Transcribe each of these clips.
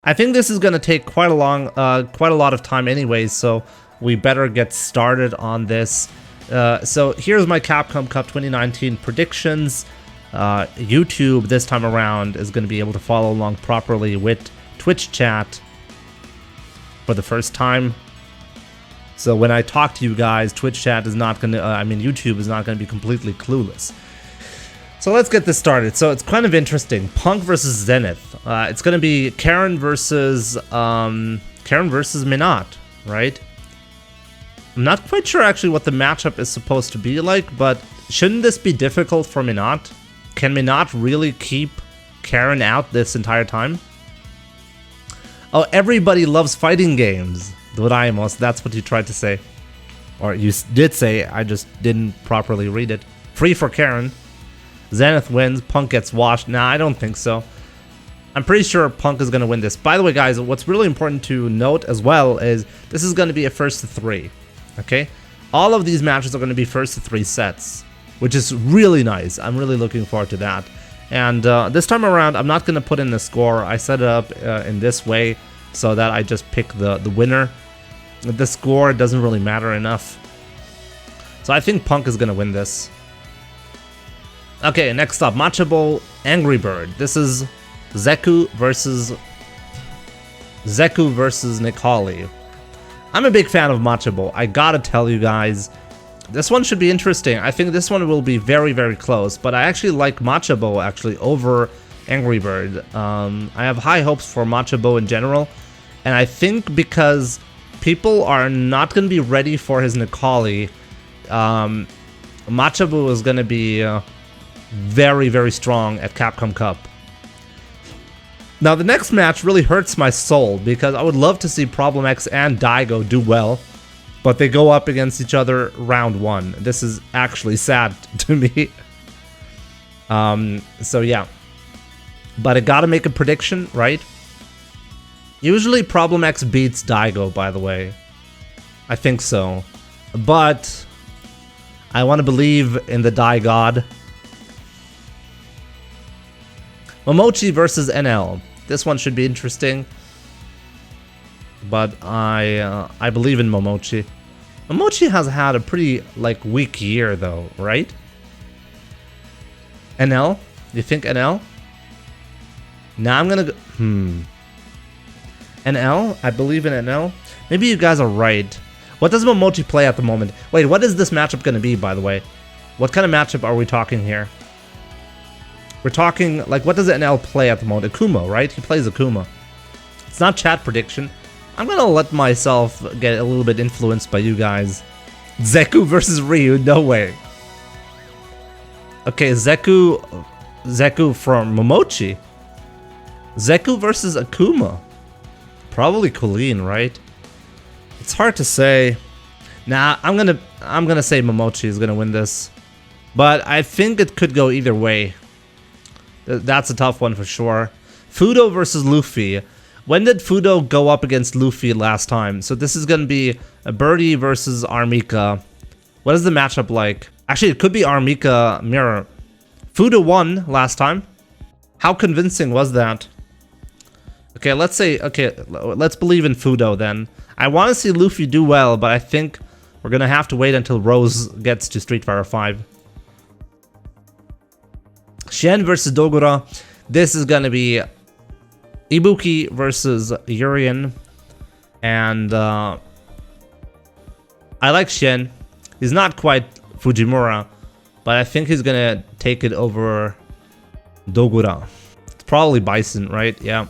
I think this is gonna take quite a lot of time anyways, so we better get started on this. So here's my Capcom Cup 2019 predictions. YouTube this time around is going to be able to follow along properly with Twitch chat for the first time. So when I talk to you guys, Twitch chat is not going to, YouTube is not going to be completely clueless. So let's get this started. So it's kind of interesting. Punk versus Zenith. It's going to be Karen versus Menat, right? I'm not quite sure actually what the matchup is supposed to be like, but shouldn't this be difficult for Menat? Can Menat really keep Karen out this entire time? Oh, everybody loves fighting games. Doraemon, that's what you tried to say. Or you did say, I just didn't properly read it. Free for Karen. Zenith wins, Punk gets washed. Nah, I don't think so. I'm pretty sure Punk is going to win this. By the way, guys, what's really important to note as well is this is going to be a first to 3. Okay? All of these matches are going to be first to 3 sets, which is really nice. I'm really looking forward to that. And this time around, I'm not going to put in the score. I set it up in this way so that I just pick the winner. The score doesn't really matter enough. So I think Punk is going to win this. Okay, next up, Matcha Ball, Angry Bird. This is Zeku versus Nick Hawley. I'm a big fan of Matcha Ball. I gotta tell you guys, this one should be interesting. I think this one will be very, very close, but I actually like Matcha Ball actually over Angry Bird. I have high hopes for Matcha Ball in general, and I think because people are not going to be ready for his Nick Hawley, Matcha Ball is going to be very, very strong at Capcom Cup. Now, the next match really hurts my soul because I would love to see Problem X and Daigo do well, but they go up against each other round 1. This is actually sad to me. So yeah. But I gotta make a prediction, right? Usually Problem X beats Daigo, by the way. I think so. But I want to believe in the Dai God. Momochi versus NL. This one should be interesting. But I believe in Momochi. Momochi has had a pretty weak year though, right? NL? You think NL? Now I'm gonna go. NL? I believe in NL. Maybe you guys are right. What does Momochi play at the moment? Wait, what is this matchup gonna be, by the way? What kind of matchup are we talking here? We're talking, what does NL play at the moment? Akuma, right? He plays Akuma. It's not chat prediction. I'm gonna let myself get a little bit influenced by you guys. Zeku versus Ryu, no way. Okay, Zeku from Momochi. Zeku versus Akuma. Probably Colleen, right? It's hard to say. Nah, I'm gonna say Momochi is gonna win this. But I think it could go either way. That's a tough one for sure. Fudo versus Luffy. When did Fudo go up against Luffy last time? So this is going to be a Birdie versus Armika. What is the matchup like? Actually, it could be Armika Mirror. Fudo won last time. How convincing was that? Okay, let's believe in Fudo then. I want to see Luffy do well, but I think we're going to have to wait until Rose gets to Street Fighter 5. Shen versus Dogura. This is going to be Ibuki versus Urien. And I like Shen. He's not quite Fujimura, but I think he's going to take it over Dogura. It's probably Bison, right? Yeah.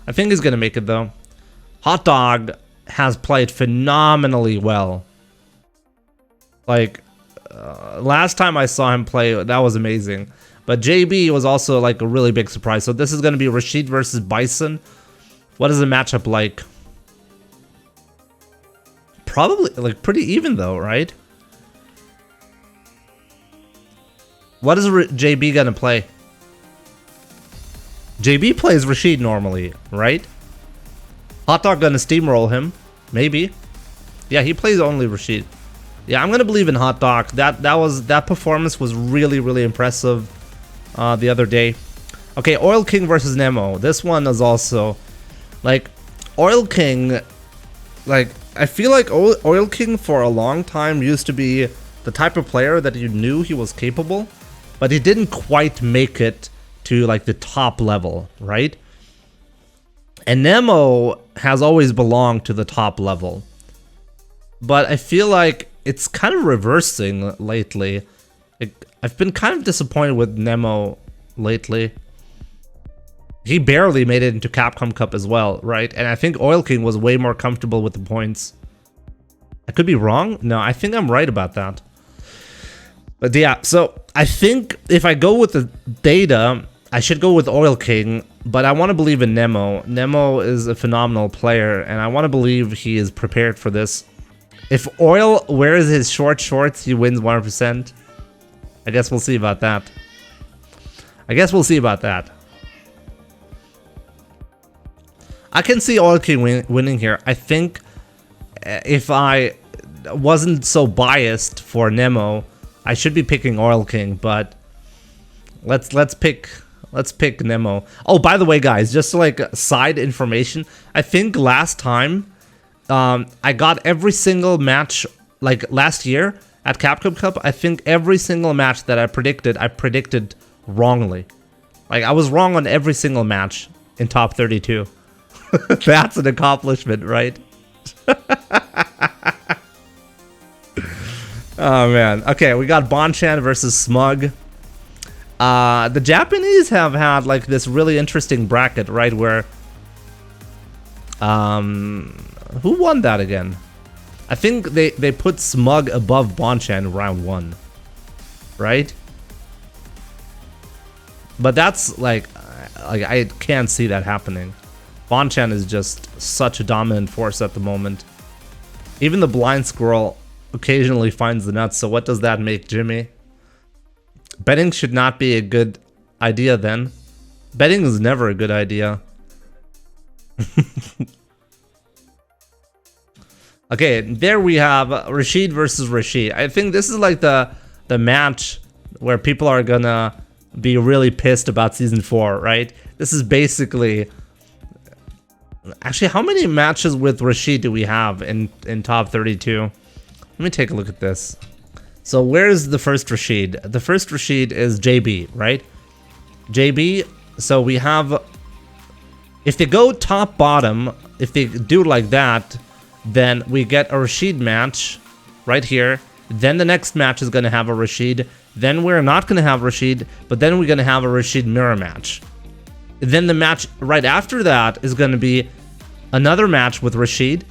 I think he's going to make it, though. Hot Dog has played phenomenally well. Last time I saw him play, that was amazing. But JB was also a really big surprise. So this is going to be Rashid versus Bison. What is the matchup like? Probably pretty even though, right? What is JB going to play? JB plays Rashid normally, right? Hot Dog going to steamroll him. Maybe. Yeah, he plays only Rashid. Yeah, I'm going to believe in Hot Dog. That performance was really, really impressive. The other day. Okay, Oil King versus Nemo. This one is also Like, Oil King, like, I feel like Oil King for a long time used to be the type of player that you knew he was capable, but he didn't quite make it to, like, the top level, right? And Nemo has always belonged to the top level. But I feel like it's kind of reversing lately. I've been kind of disappointed with Nemo lately. He barely made it into Capcom Cup as well, right? And I think Oil King was way more comfortable with the points. I could be wrong. No, I think I'm right about that. But yeah, so I think if I go with the data, I should go with Oil King, but I want to believe in Nemo. Nemo is a phenomenal player, and I want to believe he is prepared for this. If Oil wears his short shorts, he wins 100%. I guess we'll see about that. I guess we'll see about that. I can see Oil King winning here. I think if I wasn't so biased for Nemo, I should be picking Oil King, but let's pick Nemo. Oh, by the way, guys, just like side information, I think last time I got every single match, like last year at Capcom Cup, I think every single match that I predicted wrongly. Like, I was wrong on every single match in top 32. That's an accomplishment, right? Oh, man. Okay, we got Bonchan versus Smug. The Japanese have had, like, this really interesting bracket, right, where... who won that again? I think they put Smug above Bonchan round 1, right? But that's, like I can't see that happening. Bonchan is just such a dominant force at the moment. Even the blind squirrel occasionally finds the nuts, so what does that make Jimmy? Betting should not be a good idea then. Betting is never a good idea. Okay, there we have Rashid versus Rashid. I think this is like the match where people are gonna be really pissed about Season 4, right? This is basically... Actually, how many matches with Rashid do we have in top 32? Let me take a look at this. So where's the first Rashid? The first Rashid is JB, right? JB, so we have... If they go top-bottom, if they do like that, then we get a Rashid match right here. Then the next match is going to have a Rashid. Then we're not going to have Rashid, but then we're going to have a Rashid mirror match. Then the match right after that is going to be another match with Rashid.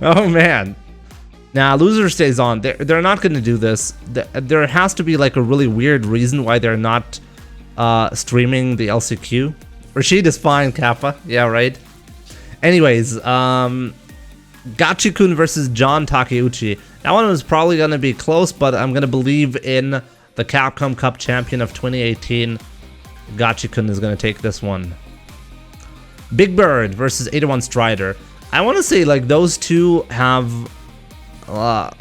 Oh, man. Now, loser stays on. They're not going to do this. There has to be like a really weird reason why they're not streaming the LCQ. Rashid is fine, Kappa. Yeah, right. Anyways, Gachikun versus John Takeuchi. That one was probably going to be close, but I'm going to believe in the Capcom Cup champion of 2018. Gachikun is going to take this one. Big Bird versus 81 Strider. I want to say, like, those two have... I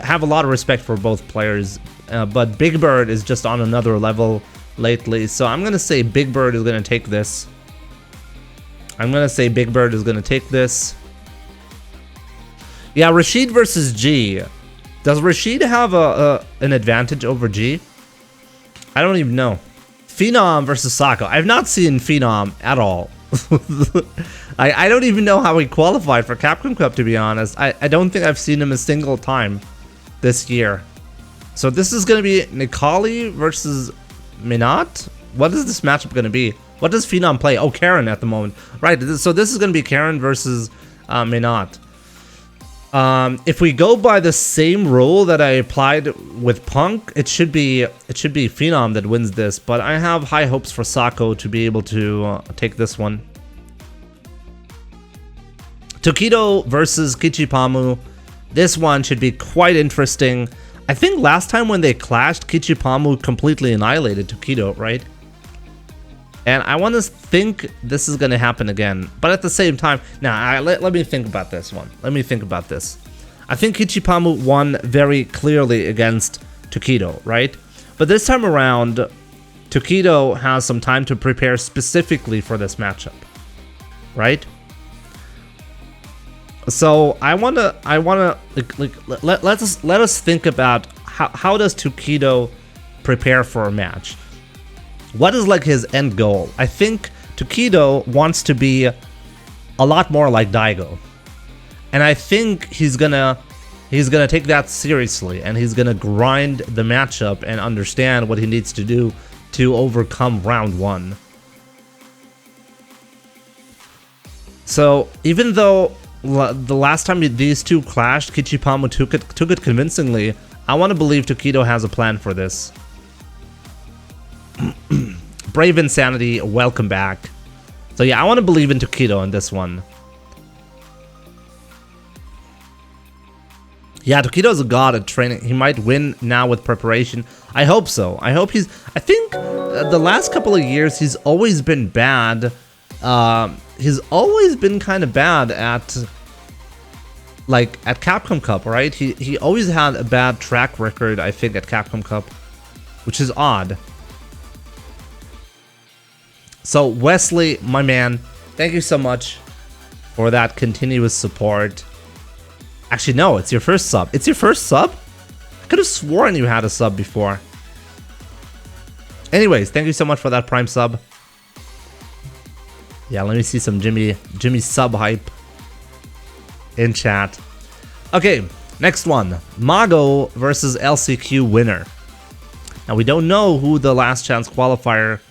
have a lot of respect for both players, but Big Bird is just on another level lately, so I'm going to say Big Bird is going to take this. Yeah, Rashid versus G. Does Rashid have an advantage over G? I don't even know. Phenom versus Sako. I've not seen Phenom at all. I don't even know how he qualified for Capcom Cup, to be honest. I don't think I've seen him a single time this year. So this is going to be Nikali versus Menat? What is this matchup going to be? What does Phenom play? Oh, Karen at the moment. Right, so this is going to be Karen versus Menat. If we go by the same rule that I applied with Punk, it should be Phenom that wins this, but I have high hopes for Sako to be able to take this one. Tokido versus Kichipamu. This one should be quite interesting. I think last time when they clashed, Kichipamu completely annihilated Tokido, right? And I want to think this is going to happen again. But at the same time, now let me think about this one. Let me think about this. I think Kichipamu won very clearly against Tokido, right? But this time around, Tokido has some time to prepare specifically for this matchup, right? So let us think about how does Tokido prepare for a match? What is like his end goal? I think Tokido wants to be a lot more like Daigo, and I think he's gonna take that seriously, and he's gonna grind the matchup and understand what he needs to do to overcome round 1. So even though the last time these two clashed, Kichipamu took it convincingly, I want to believe Tokido has a plan for this. Brave Insanity, welcome back. So yeah, I want to believe in Tokido in this one. Yeah, Tokido's a god at training. He might win now with preparation. I hope so. I think the last couple of years he's always been bad. He's always been kind of bad at Capcom Cup, right? He always had a bad track record, I think, at Capcom Cup, which is odd. So Wesley, my man, thank you so much for that continuous support. Actually, no, it's your first sub. It's your first sub? I could have sworn you had a sub before. Anyways, thank you so much for that Prime sub. Yeah, let me see some Jimmy sub hype in chat. Okay, next one. Mago versus LCQ winner. Now, we don't know who the last chance qualifier...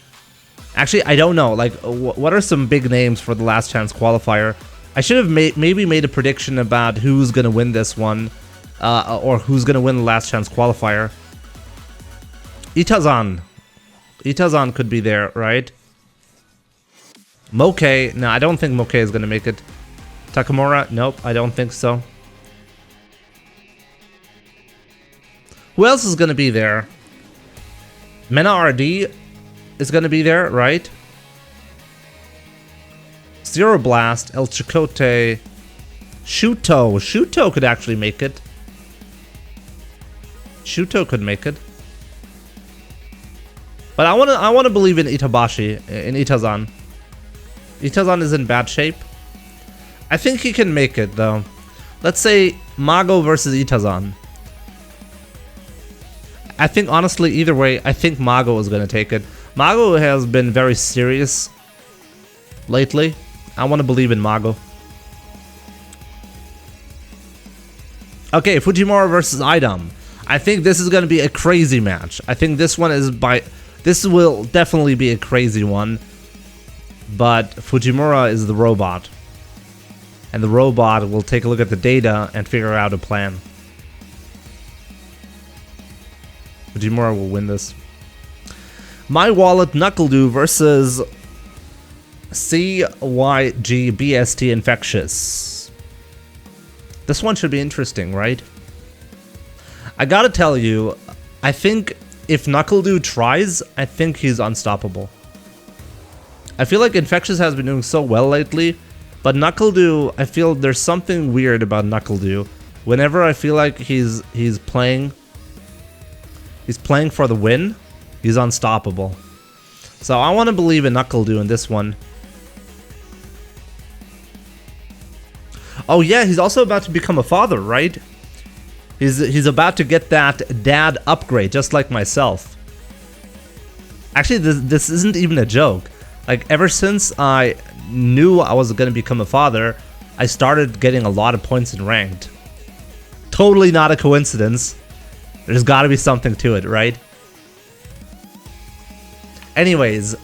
Actually, I don't know. Like, what are some big names for the last chance qualifier? I should have maybe made a prediction about who's going to win this one, or who's going to win the last chance qualifier. Itazan. Itazan could be there, right? Moke. No, I don't think Moke is going to make it. Takamura. Nope, I don't think so. Who else is going to be there? Mena RD is going to be there, right? Zero Blast, El Chicote, Shuto. Shuto could actually make it. Shuto could make it. But I want to believe in Itabashi, in Itazan. Itazan is in bad shape. I think he can make it though. Let's say Mago versus Itazan. I think honestly, either way, I think Mago is going to take it. Mago has been very serious lately. I want to believe in Mago. Okay, Fujimura versus Idam. I think this is going to be a crazy match. I think this one is this will definitely be a crazy one. But Fujimura is the robot. And the robot will take a look at the data and figure out a plan. Fujimura will win this. My Wallet Knuckledoo versus CYGBST Infectious. This one should be interesting, right? I gotta tell you, I think if Knuckledoo tries, I think he's unstoppable. I feel like Infectious has been doing so well lately, but Knuckledoo, I feel there's something weird about Knuckledoo. Whenever I feel like he's playing for the win, he's unstoppable. So I want to believe in Knuckledoo in this one. Oh yeah, he's also about to become a father, right? He's about to get that dad upgrade, just like myself. Actually, this isn't even a joke. Like, ever since I knew I was going to become a father, I started getting a lot of points in ranked. Totally not a coincidence. There's got to be something to it, right? Anyways,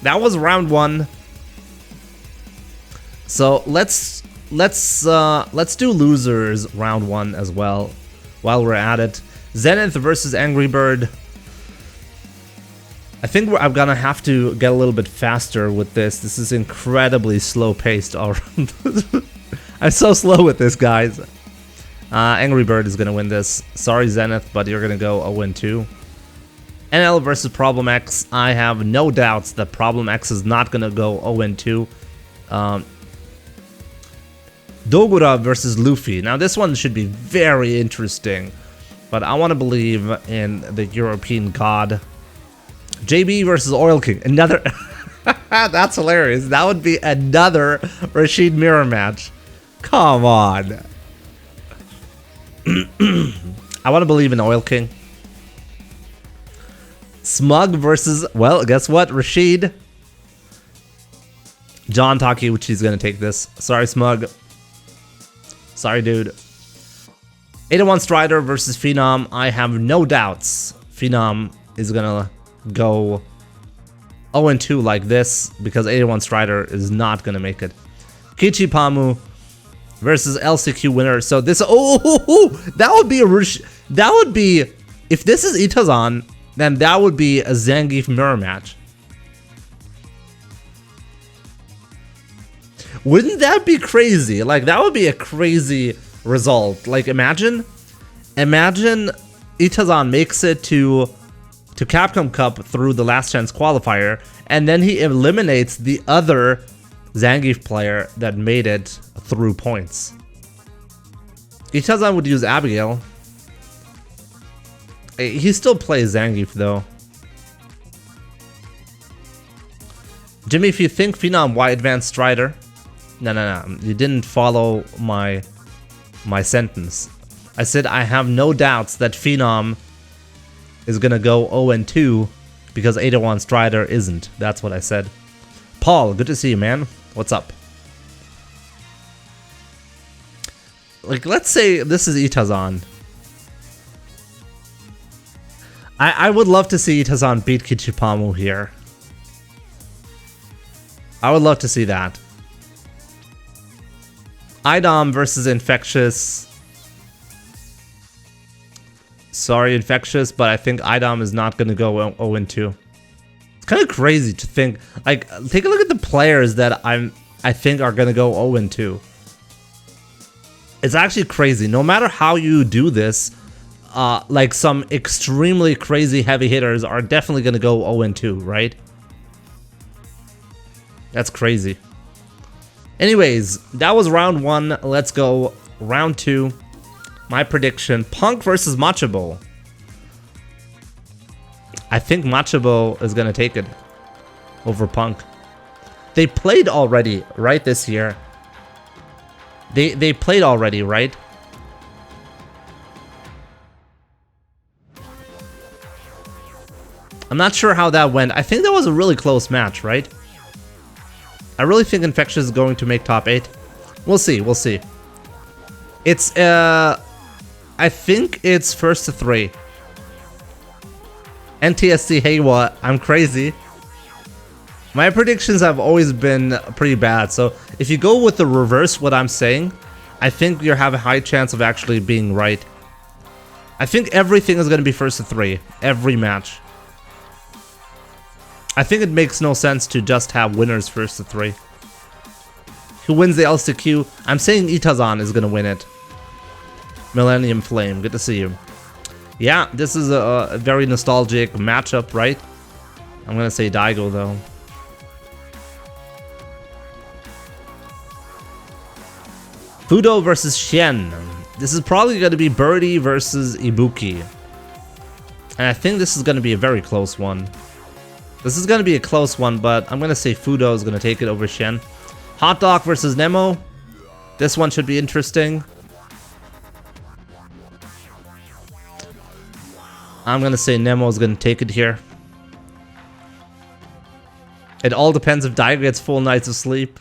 that was round 1. So let's do losers round 1 as well while we're at it. Zenith versus Angry Bird. I think I'm gonna have to get a little bit faster with this. This is incredibly slow paced already. I'm so slow with this, guys. Angry Bird is gonna win this. Sorry, Zenith, but you're gonna go 0-2. NL versus Problem X. I have no doubts that Problem X is not gonna go 0-2. Dogura versus Luffy. Now this one should be very interesting, but I want to believe in the European god JB versus Oil King. Another... That's hilarious. That would be another Rashid mirror match. Come on. I want to believe in Oil King. Smug versus... Well, guess what? Rashid. John Takeuchi's going to take this. Sorry, Smug. Sorry, dude. 801 Strider versus Phenom. I have no doubts Phenom is going to go 0-2 like this because 801 Strider is not going to make it. Kichipamu versus LCQ winner. So this... Oh, that would be a... That would be... If this is Itazan, then that would be a Zangief mirror match. Wouldn't that be crazy? Like, that would be a crazy result. Like, imagine Itazan makes it to Capcom Cup through the last chance qualifier, and then he eliminates the other Zangief player that made it through points. Itazan would use Abigail. He still plays Zangief though. Jimmy, if you think Phenom, why advanced Strider? No. You didn't follow my sentence. I said I have no doubts that Phenom is gonna go 0-2 because 801 Strider isn't. That's what I said. Paul, good to see you, man. What's up? Like, let's say this is Itazan. I would love to see Itazan beat Kichipamu here. I would love to see that. Idom versus Infectious. Sorry, Infectious, but I think Idom is not going to go 0-2. It's kind of crazy to think. Like, take a look at the players that I think are going to go 0-2. It's actually crazy. No matter how you do this, like some extremely crazy heavy hitters are definitely going to go 0-2, right? That's crazy. Anyways, that was round 1. Let's go round 2. My prediction, Punk versus Machabo. I think Machabo is going to take it over Punk. They played already, right, this year? They played already, right? I'm not sure how that went. I think that was a really close match, right? I really think Infectious is going to make top 8. We'll see, we'll see. It's, I think it's first to 3. NTSC, hey what? I'm crazy. My predictions have always been pretty bad, so if you go with the reverse what I'm saying, I think you have a high chance of actually being right. I think everything is going to be first to 3, every match. I think it makes no sense to just have winners first to 3. Who wins the LCQ? I'm saying Itazan is going to win it. Millennium Flame, good to see you. Yeah, this is a very nostalgic matchup, right? I'm going to say Daigo though. Fudo versus Shen. This is probably going to be Birdie versus Ibuki. And I think this is going to be a very close one. This is going to be a close one, but I'm going to say Fudo is going to take it over Shen. Hot Dog versus Nemo. This one should be interesting. I'm going to say Nemo is going to take it here. It all depends if Daigo gets full nights of sleep.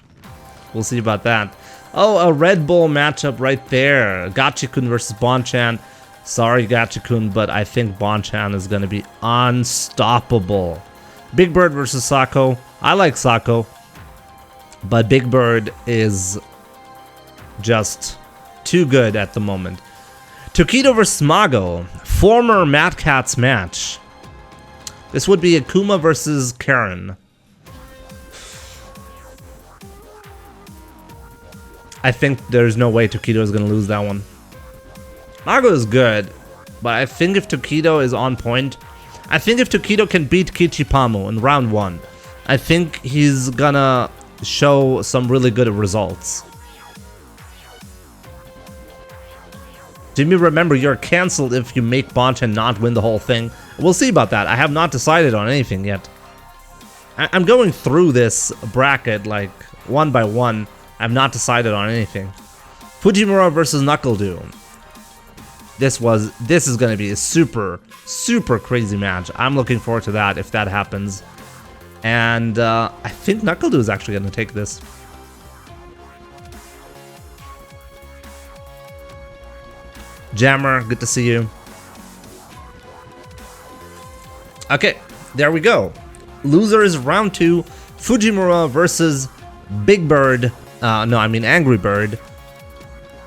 We'll see about that. Oh, a Red Bull matchup right there. Gachikun versus Bonchan. Sorry, Gachikun, but I think Bonchan is going to be unstoppable. Big Bird versus Sako. I like Sako, but Big Bird is just too good at the moment. Tokido versus Mago. Former Mad Catz match. This would be Akuma versus Karen. I think there's no way Tokido is going to lose that one. Mago is good, but I think if Tokido is on point, I think if Tokido can beat Kichipamu in round 1, I think he's gonna show some really good results. Jimmy, remember, you're cancelled if you make Bonchan not win the whole thing. We'll see about that. I have not decided on anything yet. I'm going through this bracket, like, one by one. I've not decided on anything. Fujimura versus NuckleDo. This is going to be a super, super crazy match. I'm looking forward to that if that happens. And I think NuckleDo is actually going to take this. Jammer, good to see you. Okay, there we go. Loser is round 2. Fujimura versus Big Bird. No, I mean Angry Bird.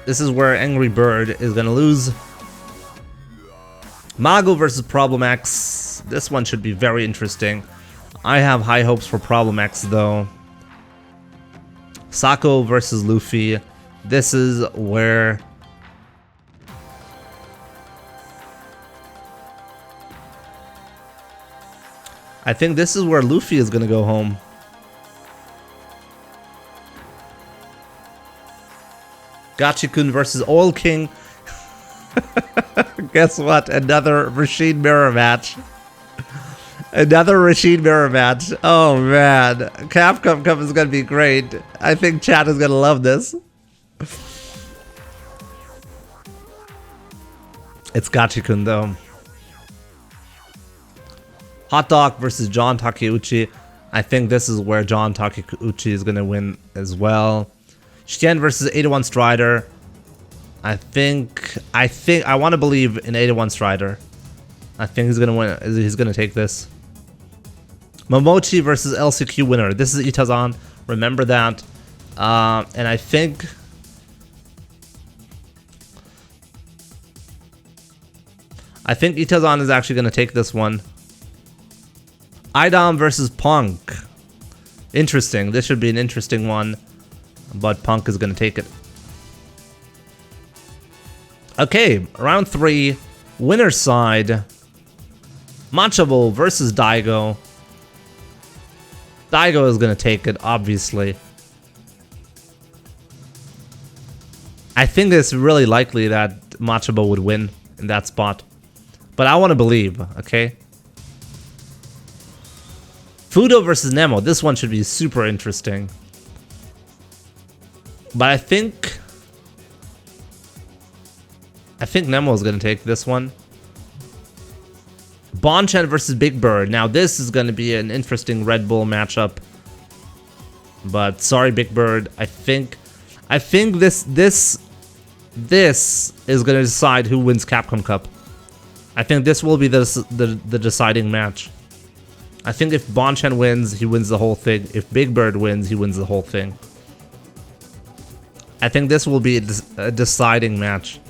This is where Angry Bird is going to lose. Mago versus Problem X. This one should be very interesting. I have high hopes for Problem X though. Sako versus Luffy. This is where... I think this is where Luffy is gonna go home. Gachikun versus Oil King. Guess what? Another Rashid mirror match. Another Rashid mirror match. Oh man. Capcom Cup is gonna be great. I think chat is gonna love this. It's Gachikun though. Hot Dog versus John Takeuchi. I think this is where John Takeuchi is going to win as well. Shien versus 81 Strider. I want to believe in 81 Strider. I think he's going to win. He's going to take this. Momochi versus LCQ winner. This is Itazan. Remember that. And I think... Itazan is actually going to take this one. Idom versus Punk. Interesting. This should be an interesting one. But Punk is going to take it. Okay, round 3. Winner's side. Machabo versus Daigo. Daigo is going to take it, obviously. I think it's really likely that Machabo would win in that spot. But I want to believe, okay? Fudo versus Nemo. This one should be super interesting. But I think Nemo is going to take this one. Bonchan versus Big Bird. Now this is going to be an interesting Red Bull matchup. But sorry, Big Bird. I think this is going to decide who wins Capcom Cup. I think this will be the deciding match. I think if Bonchan wins, he wins the whole thing. If Big Bird wins, he wins the whole thing. I think this will be a deciding match.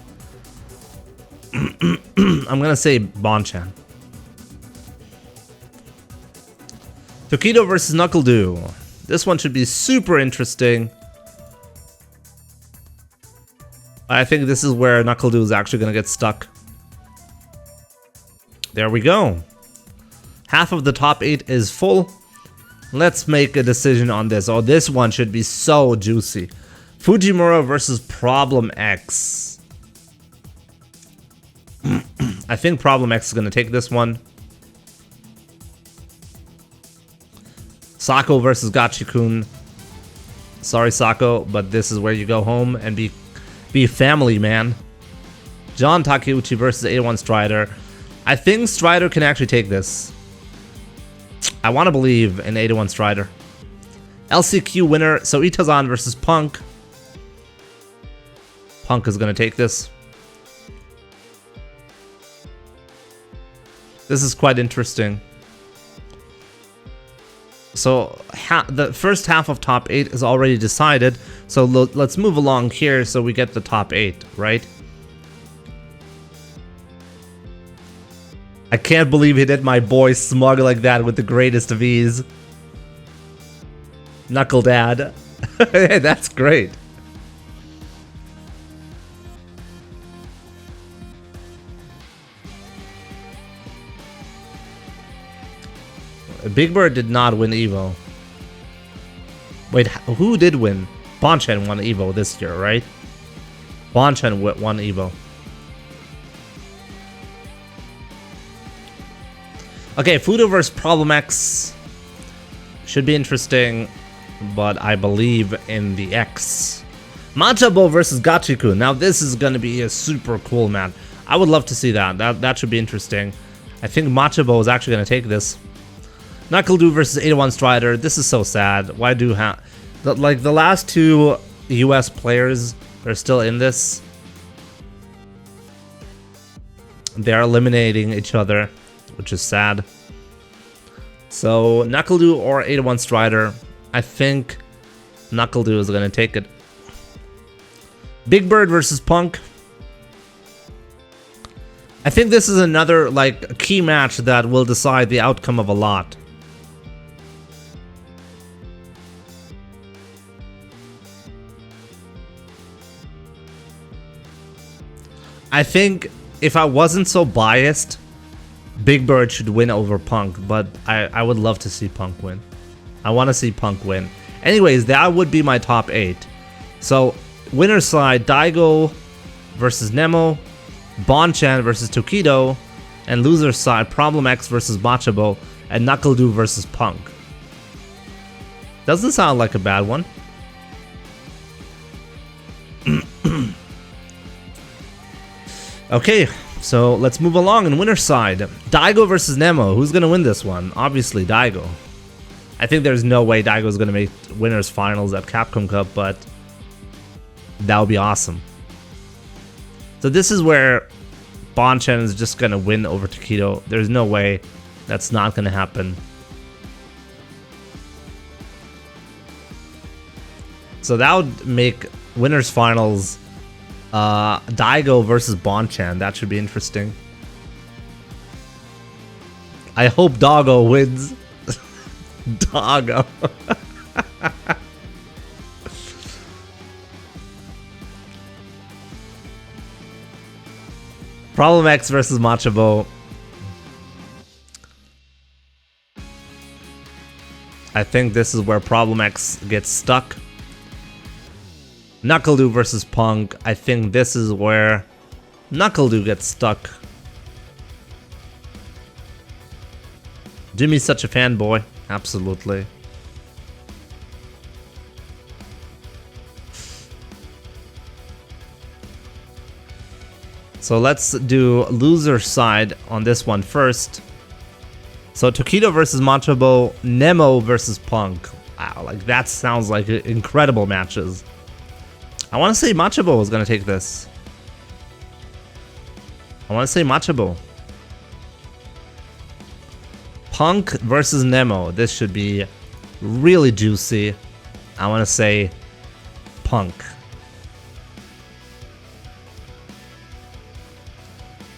I'm gonna say Bonchan. Tokido versus NuckleDo. This one should be super interesting. I think this is where NuckleDo is actually gonna get stuck. There we go. Half of the top 8 is full. Let's make a decision on this. Oh, this one should be so juicy. Fujimura versus Problem X. I think Problem X is going to take this one. Sako versus Gachikun. Sorry, Sako, but this is where you go home and be family, man. John Takeuchi versus 81 Strider. I think Strider can actually take this. I want to believe in 81 Strider. LCQ winner, so Itazan versus Punk. Punk is going to take this. This is quite interesting. So the first half of top 8 is already decided. So let's move along here so we get the top 8, right? I can't believe he did my boy Smug like that with the greatest of ease. Knuckle Dad. That's great. Big Bird did not win Evo. Wait, who did win? Bonchan won Evo this year, right? Bonchan won Evo. Okay, Fudo versus Problem X should be interesting, but I believe in the X. Machabo versus Gachiku. Now this is gonna be a super cool match. I would love to see that. That should be interesting. I think Machabo is actually gonna take this. Knuckle-Doo versus 81 Strider. This is so sad. Why do like the last two US players are still in this? They're eliminating each other, which is sad. So Knuckle-Doo or 81 Strider. I think Knuckle-Doo is gonna take it. Big Bird versus Punk. I think this is another like key match that will decide the outcome of a lot. I think if I wasn't so biased, Big Bird should win over Punk, but I would love to see Punk win. I want to see Punk win. Anyways, that would be my top 8. So, winner's side, Daigo versus Nemo, Bonchan versus Tokido, and loser's side, Problem X versus Machabo, and Knuckle-Doo versus Punk. Doesn't sound like a bad one. Okay, so let's move along in winner's side. Daigo versus Nemo. Who's gonna win this one? Obviously Daigo. I think there's no way Daigo's gonna make winners finals at Capcom Cup, but that would be awesome. So this is where Bonchan is just gonna win over Tokido. There's no way that's not gonna happen. So that would make winners finals Daigo versus Bonchan. That should be interesting. I hope Doggo wins. Doggo. Problem X versus Machabo. I think this is where Problem X gets stuck. Knuckle-Doo versus Punk. I think this is where Knuckle-Doo gets stuck. Jimmy's such a fanboy. Absolutely. So let's do loser side on this one first. So Tokido versus Machabo, Nemo versus Punk. Wow, like that sounds like incredible matches. I want to say Machabo is going to take this. I want to say Machabo. Punk versus Nemo. This should be really juicy. I want to say Punk.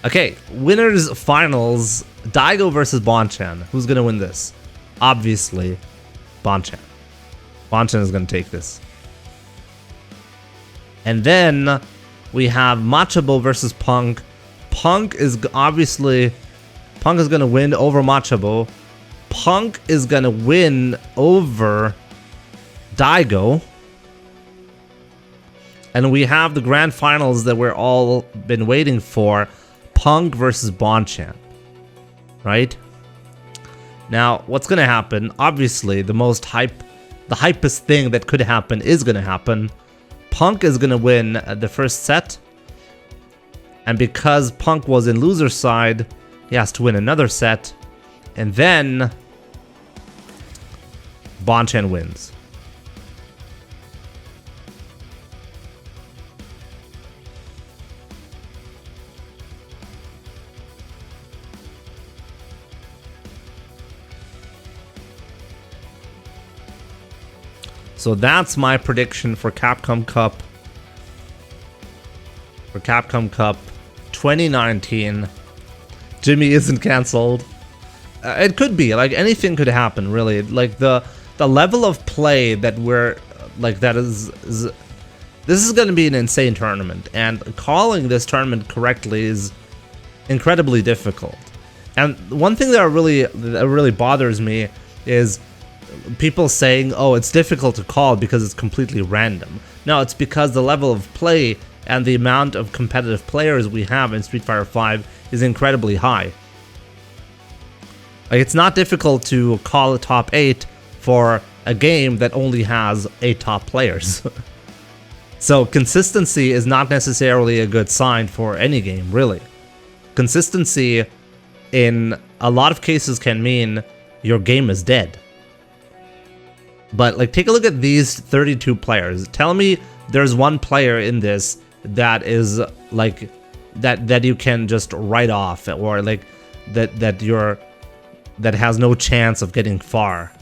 Okay, winners finals. Daigo versus Bonchan. Who's going to win this? Obviously, Bonchan. Bonchan is going to take this. And then we have Machabo versus Punk. Punk is obviously... Punk is going to win over Machabo. Punk is going to win over Daigo. And we have the grand finals that we're all been waiting for. Punk versus Bonchan. Right? Now, what's going to happen? Obviously, the hypest thing that could happen is going to happen. Punk is going to win the first set. And because Punk was in loser side, he has to win another set. And then Bonchan wins. So that's my prediction for Capcom Cup. For Capcom Cup 2019. Jimmy isn't cancelled. It could be, like anything could happen, really. Like the level of play that we're like this is going to be an insane tournament, and calling this tournament correctly is incredibly difficult. And one thing that really bothers me is people saying, oh, it's difficult to call because it's completely random. No, it's because the level of play and the amount of competitive players we have in Street Fighter V is incredibly high. Like, it's not difficult to call a top 8 for a game that only has 8 top players. So consistency is not necessarily a good sign for any game, really. Consistency in a lot of cases can mean your game is dead. But like, take a look at these 32 players. Tell me there's one player in this that is like that you can just write off, or like that has no chance of getting far.